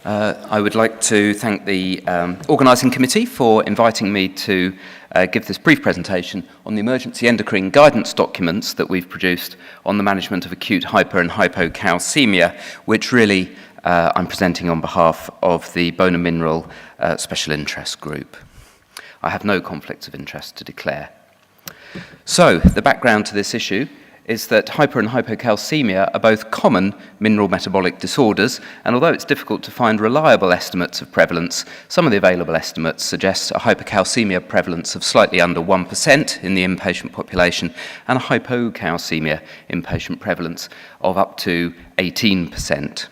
I would like to thank the organising committee for inviting me to give this brief presentation on the emergency endocrine guidance documents that we've produced on the management of acute hyper and hypocalcemia, which really I'm presenting on behalf of the Bone and Mineral Special Interest Group. I have no conflicts of interest to declare. So, the background to this issue is that hyper and hypocalcemia are both common mineral metabolic disorders, and although it's difficult to find reliable estimates of prevalence, some of the available estimates suggest a hypercalcemia prevalence of slightly under 1% in the inpatient population and a hypocalcemia inpatient prevalence of up to 18%.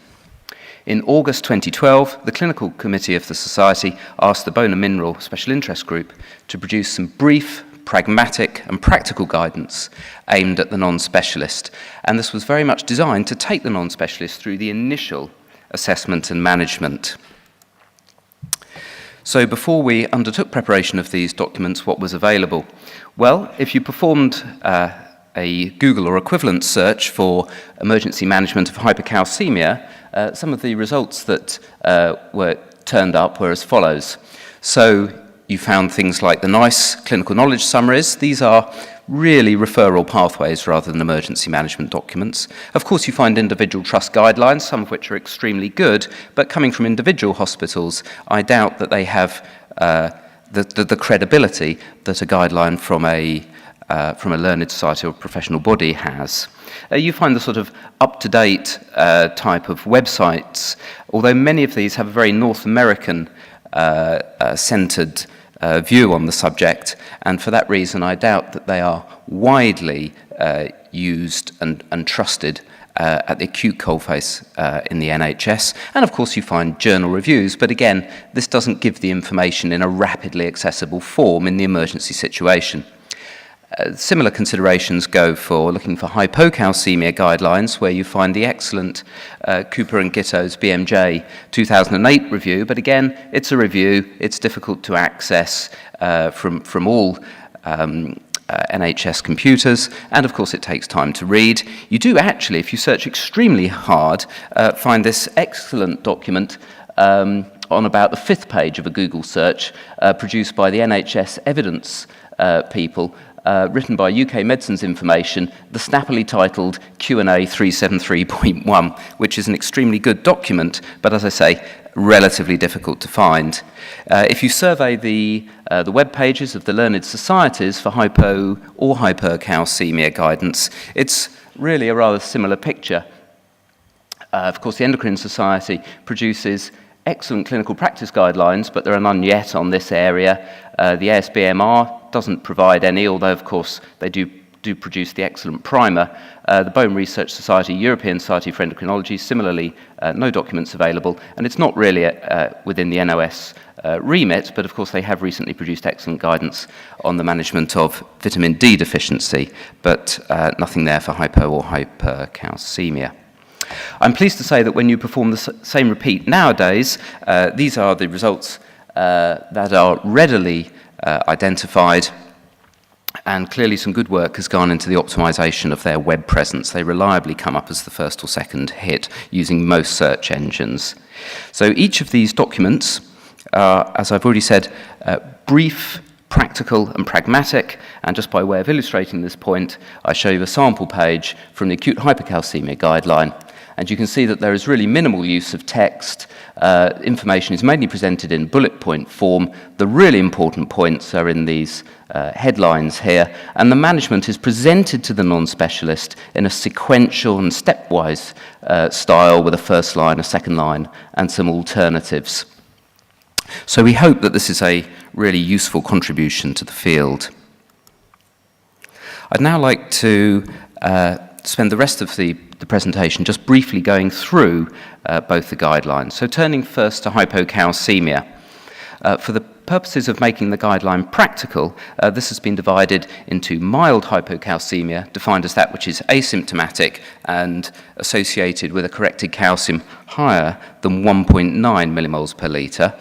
In August 2012, the Clinical Committee of the Society asked the Bone and Mineral Special Interest Group to produce some brief, pragmatic and practical guidance aimed at the non-specialist, and this was very much designed to take the non-specialist through the initial assessment and management. So before we undertook preparation of these documents, what was available? Well, if you performed a Google or equivalent search for emergency management of hypercalcemia, some of the results that were turned up were as follows. So you found things like the NICE clinical knowledge summaries. These are really referral pathways rather than emergency management documents. Of course, you find individual trust guidelines, some of which are extremely good, but coming from individual hospitals, I doubt that they have the credibility that a guideline from a learned society or professional body has. You find the sort of up-to-date type of websites, although many of these have a very North American centred view on the subject, and for that reason I doubt that they are widely used and trusted at the acute coalface in the NHS. And of course you find journal reviews, but again, this doesn't give the information in a rapidly accessible form in the emergency situation. Similar considerations go for looking for hypocalcemia guidelines, where you find the excellent Cooper and Gitto's BMJ 2008 review, but again, it's a review, it's difficult to access from all NHS computers, and of course it takes time to read. You do actually, if you search extremely hard, find this excellent document on about the 5th page of a Google search produced by the NHS evidence people, written by UK Medicines Information, the snappily titled Q&A 373.1, which is an extremely good document, but as I say, relatively difficult to find. If you survey the web pages of the learned societies for hypo or hypercalcemia guidance, it's really a rather similar picture. Of course, the Endocrine Society produces excellent clinical practice guidelines, but there are none yet on this area. The ASBMR doesn't provide any, although of course they do produce the excellent primer. The Bone Research Society, European Society for Endocrinology, similarly no documents available, and it's not really within the NOS remit, but of course they have recently produced excellent guidance on the management of vitamin D deficiency, but nothing there for hypo or hypercalcemia. I'm pleased to say that when you perform the same repeat nowadays, these are the results that are readily identified, and clearly some good work has gone into the optimization of their web presence. They reliably come up as the first or second hit using most search engines. So each of these documents are, as I've already said, brief, practical and pragmatic, and just by way of illustrating this point, I show you a sample page from the acute hypercalcemia guideline. And you can see that there is really minimal use of text. Information is mainly presented in bullet point form. The really important points are in these headlines here, and the management is presented to the non-specialist in a sequential and stepwise style, with a first line, a second line, and some alternatives. So we hope that this is a really useful contribution to the field. I'd now like to spend the rest of the presentation just briefly going through both the guidelines. So turning first to hypocalcemia. For the purposes of making the guideline practical, this has been divided into mild hypocalcemia, defined as that which is asymptomatic and associated with a corrected calcium higher than 1.9 millimoles per litre,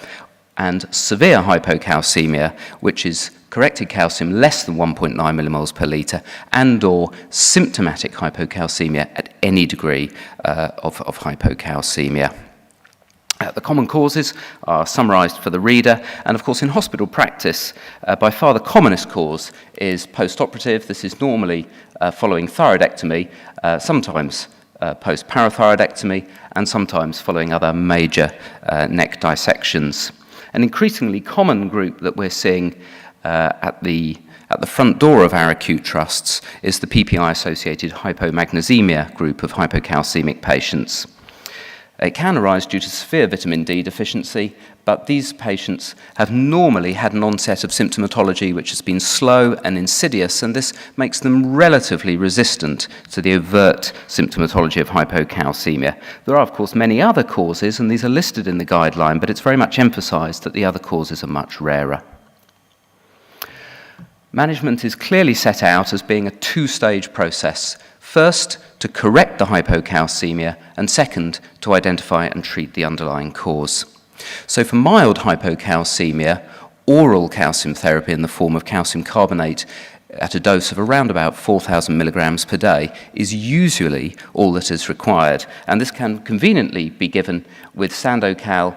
and severe hypocalcemia, which is corrected calcium less than 1.9 millimoles per litre, and or symptomatic hypocalcemia at any degree of hypocalcemia. The common causes are summarised for the reader, and of course in hospital practice, by far the commonest cause is post-operative. This is normally following thyroidectomy, sometimes post-parathyroidectomy, and sometimes following other major neck dissections. An increasingly common group that we're seeing at the front door of our acute trusts is the PPI-associated hypomagnesemia group of hypocalcemic patients. It can arise due to severe vitamin D deficiency, but these patients have normally had an onset of symptomatology which has been slow and insidious, and this makes them relatively resistant to the overt symptomatology of hypocalcemia. There are, of course, many other causes, and these are listed in the guideline, but it's very much emphasised that the other causes are much rarer. Management is clearly set out as being a two-stage process. First, to correct the hypocalcemia, and second, to identify and treat the underlying cause. So for mild hypocalcemia, oral calcium therapy in the form of calcium carbonate at a dose of around about 4,000 milligrams per day is usually all that is required, and this can conveniently be given with Sandocal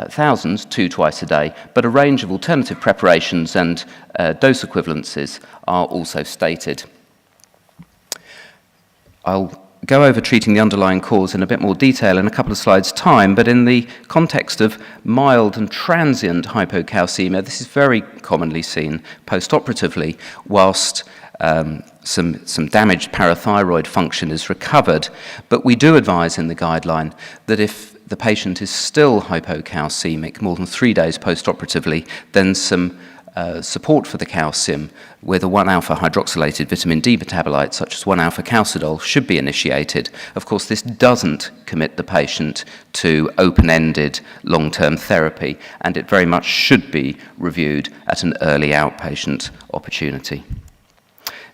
thousands, 2 twice a day, but a range of alternative preparations and dose equivalences are also stated. I'll go over treating the underlying cause in a bit more detail in a couple of slides' time, but in the context of mild and transient hypocalcemia, this is very commonly seen post-operatively whilst some damaged parathyroid function is recovered. But we do advise in the guideline that if the patient is still hypocalcemic more than 3 days post-operatively, then some support for the calcium with a 1-alpha hydroxylated vitamin D metabolite, such as 1-alpha calcidol, should be initiated. Of course, this doesn't commit the patient to open-ended long-term therapy, and it very much should be reviewed at an early outpatient opportunity.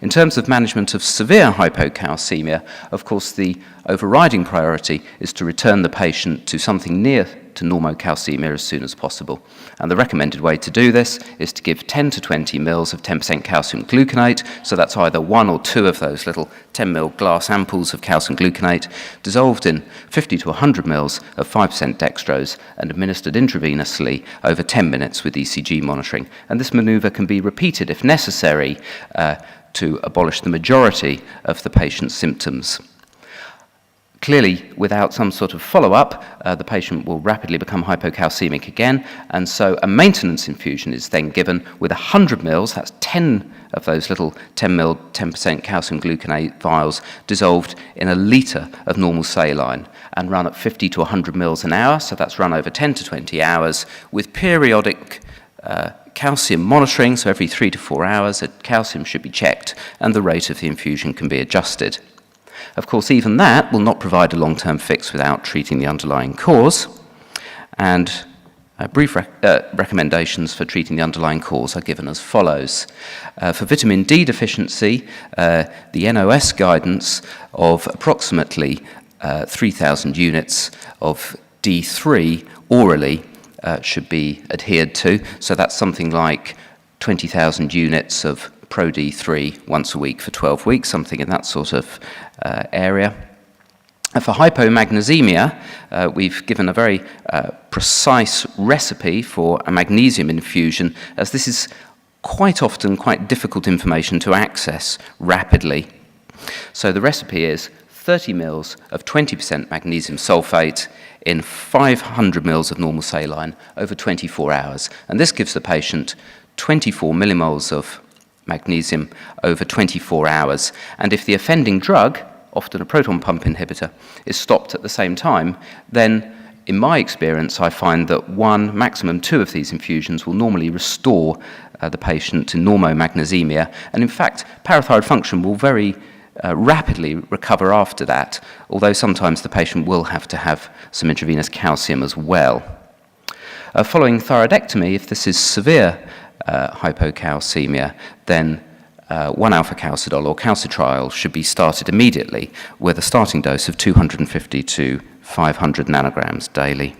In terms of management of severe hypocalcemia, of course, the overriding priority is to return the patient to something near to normocalcemia as soon as possible. And the recommended way to do this is to give 10 to 20 mils of 10% calcium gluconate, so that's either 1 or 2 of those little 10 mil glass ampoules of calcium gluconate, dissolved in 50 to 100 mils of 5% dextrose and administered intravenously over 10 minutes with ECG monitoring. And this manoeuvre can be repeated if necessary to abolish the majority of the patient's symptoms. Clearly, without some sort of follow-up, the patient will rapidly become hypocalcemic again, and so a maintenance infusion is then given with 100 mils, that's 10 of those little 10 mil, 10% calcium gluconate vials, dissolved in a litre of normal saline, and run at 50 to 100 mils an hour, so that's run over 10 to 20 hours, with periodic calcium monitoring, so every 3 to 4 hours, calcium should be checked, and the rate of the infusion can be adjusted. Of course, even that will not provide a long-term fix without treating the underlying cause, and brief recommendations for treating the underlying cause are given as follows. For vitamin D deficiency, the NOS guidance of approximately 3,000 units of D3 orally should be adhered to, so that's something like 20,000 units of Pro D3 once a week for 12 weeks, something in that sort of area. For hypomagnesemia, we've given a very precise recipe for a magnesium infusion, as this is quite often quite difficult information to access rapidly. So the recipe is 30 mils of 20% magnesium sulfate in 500 mils of normal saline over 24 hours. And this gives the patient 24 millimoles of magnesium over 24 hours. And if the offending drug, often a proton pump inhibitor, is stopped at the same time, then in my experience, I find that 1, maximum 2 of these infusions will normally restore the patient to normomagnesemia. And in fact, parathyroid function will very rapidly recover after that, although sometimes the patient will have to have some intravenous calcium as well. Following thyroidectomy, if this is severe hypocalcemia, then 1-alpha calcidol or calcitriol should be started immediately with a starting dose of 250 to 500 nanograms daily.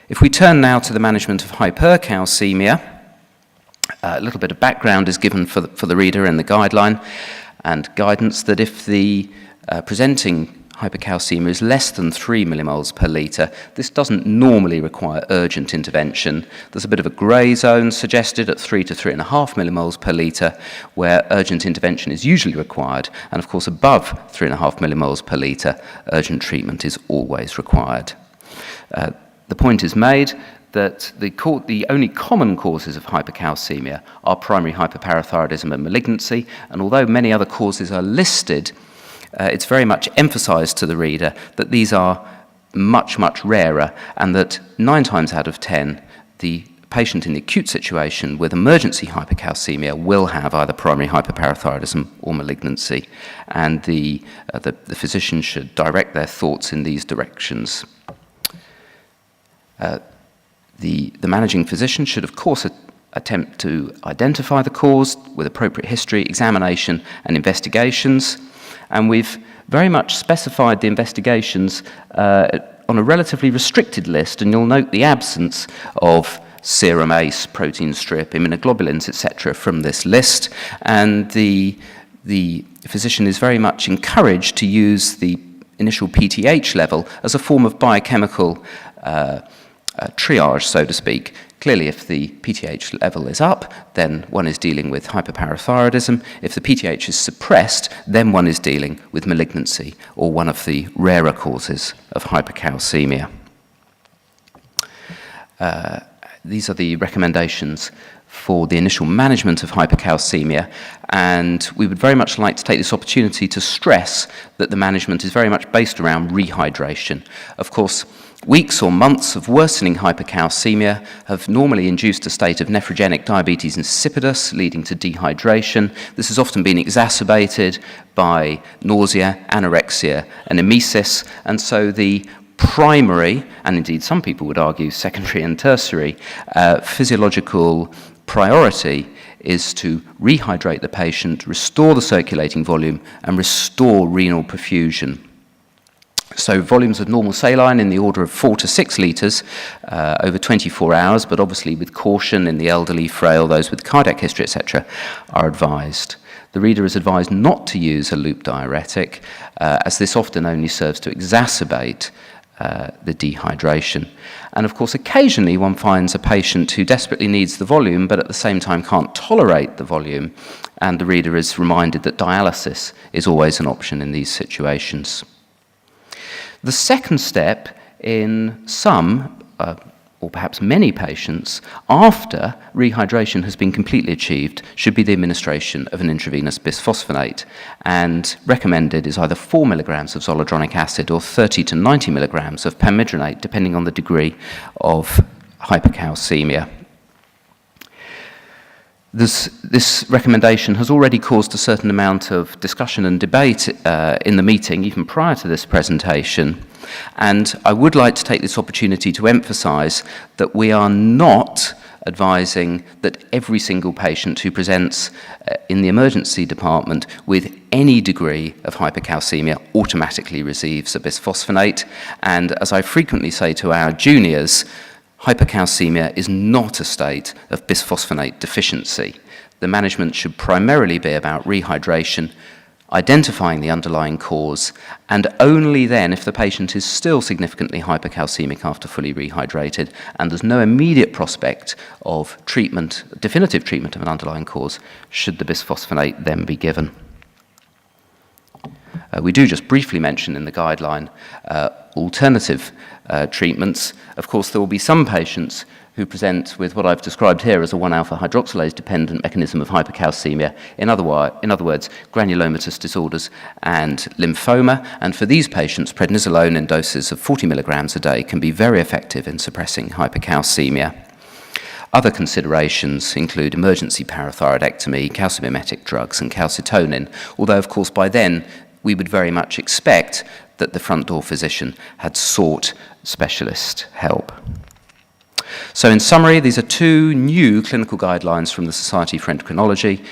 If we turn now to the management of hypercalcemia, a little bit of background is given for the reader in the guideline, and guidance that if the presenting hypercalcemia is less than 3 millimoles per litre, this doesn't normally require urgent intervention. There's a bit of a grey zone suggested at 3 to 3.5 millimoles per litre, where urgent intervention is usually required, and of course above 3.5 millimoles per litre, urgent treatment is always required. The point is made that the only common causes of hypercalcemia are primary hyperparathyroidism and malignancy, and although many other causes are listed, it's very much emphasised to the reader that these are much, much rarer, and that 9 times out of 10, the patient in the acute situation with emergency hypercalcemia will have either primary hyperparathyroidism or malignancy, and the physician should direct their thoughts in these directions. The managing physician should, of course, attempt to identify the cause with appropriate history, examination, and investigations. And we've very much specified the investigations on a relatively restricted list, and you'll note the absence of serum ACE, protein strip, immunoglobulins, etc. from this list. And the physician is very much encouraged to use the initial PTH level as a form of biochemical triage, so to speak. Clearly, if the PTH level is up, then one is dealing with hyperparathyroidism. If the PTH is suppressed, then one is dealing with malignancy, or one of the rarer causes of hypercalcemia. These are the recommendations for the initial management of hypercalcemia, and we would very much like to take this opportunity to stress that the management is very much based around rehydration. Of course, weeks or months of worsening hypercalcemia have normally induced a state of nephrogenic diabetes insipidus, leading to dehydration. This has often been exacerbated by nausea, anorexia, and emesis, and so the primary, and indeed some people would argue secondary and tertiary, physiological priority is to rehydrate the patient, restore the circulating volume, and restore renal perfusion. So volumes of normal saline in the order of 4 to 6 litres over 24 hours, but obviously with caution in the elderly, frail, those with cardiac history, etc., are advised. The reader is advised not to use a loop diuretic, as this often only serves to exacerbate the dehydration. And of course, occasionally one finds a patient who desperately needs the volume, but at the same time can't tolerate the volume, and the reader is reminded that dialysis is always an option in these situations. The second step in some, or perhaps many patients, after rehydration has been completely achieved, should be the administration of an intravenous bisphosphonate, and recommended is either 4 milligrams of zoledronic acid or 30 to 90 milligrams of pamidronate, depending on the degree of hypercalcemia. This recommendation has already caused a certain amount of discussion and debate in the meeting, even prior to this presentation, and I would like to take this opportunity to emphasise that we are not advising that every single patient who presents in the emergency department with any degree of hypercalcemia automatically receives a bisphosphonate, and as I frequently say to our juniors, hypercalcemia is not a state of bisphosphonate deficiency. The management should primarily be about rehydration, identifying the underlying cause, and only then, if the patient is still significantly hypercalcemic after fully rehydrated and there's no immediate prospect of treatment, definitive treatment of an underlying cause, should the bisphosphonate then be given. We do just briefly mention in the guideline alternative treatments. Of course, there will be some patients who present with what I've described here as a 1-alpha hydroxylase-dependent mechanism of hypercalcemia, in other words, granulomatous disorders and lymphoma, and for these patients, prednisolone in doses of 40 milligrams a day can be very effective in suppressing hypercalcemia. Other considerations include emergency parathyroidectomy, calcimimetic drugs, and calcitonin, although, of course, by then, we would very much expect that the front door physician had sought specialist help. So in summary, these are 2 new clinical guidelines from the Society for Endocrinology.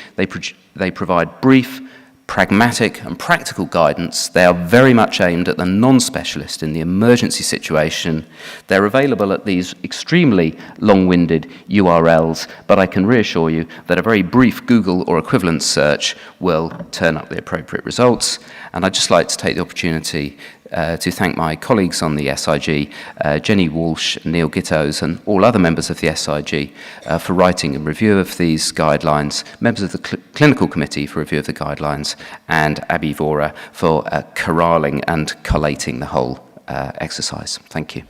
They provide brief, pragmatic and practical guidance. They are very much aimed at the non-specialist in the emergency situation. They're available at these extremely long-winded URLs, but I can reassure you that a very brief Google or equivalent search will turn up the appropriate results. And I'd just like to take the opportunity to thank my colleagues on the SIG, Jenny Walsh, Neil Gittos, and all other members of the SIG for writing a review of these guidelines, members of the clinical committee for review of the guidelines, and Abby Vora for corralling and collating the whole exercise. Thank you.